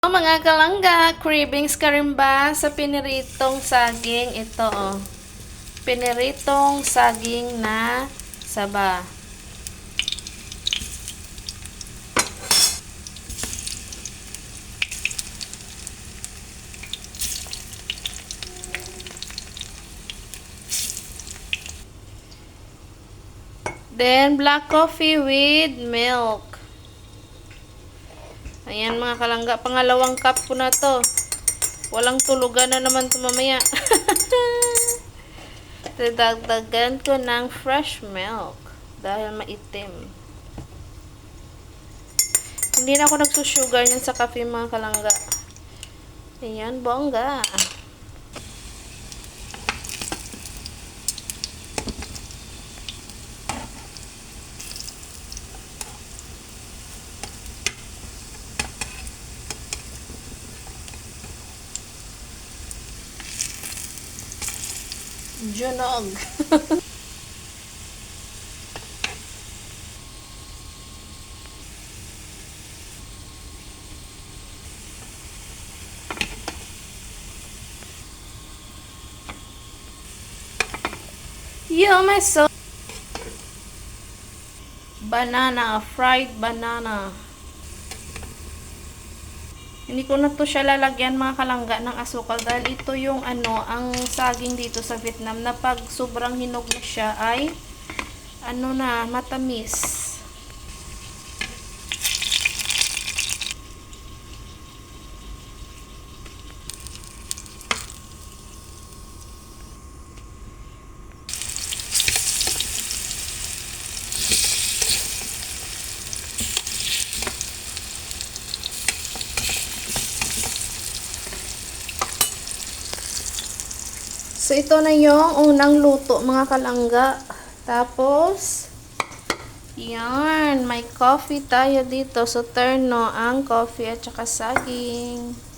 Mga kalangga, cravings ka rin ba sa piniritong saging? Ito oh. Piniritong saging na saba. Then black coffee with milk. Ayan mga kalangga, pangalawang cup ko na to. Walang tulugan na naman ito mamaya. Dadagdagan ko ng fresh milk dahil maitim. Hindi na ako nagsusugar niyan sa kape mga kalangga. Ayan, bongga. Junog. Yo, my so banana, fried banana. Hindi ko na to siya lalagyan mga kalangga ng asukal dahil ito yung ang saging dito sa Vietnam na pag sobrang hinog na siya ay matamis. So, ito na yung unang luto, mga kalangga. Tapos, yan, may coffee tayo dito. So, turno ang coffee at saka saging.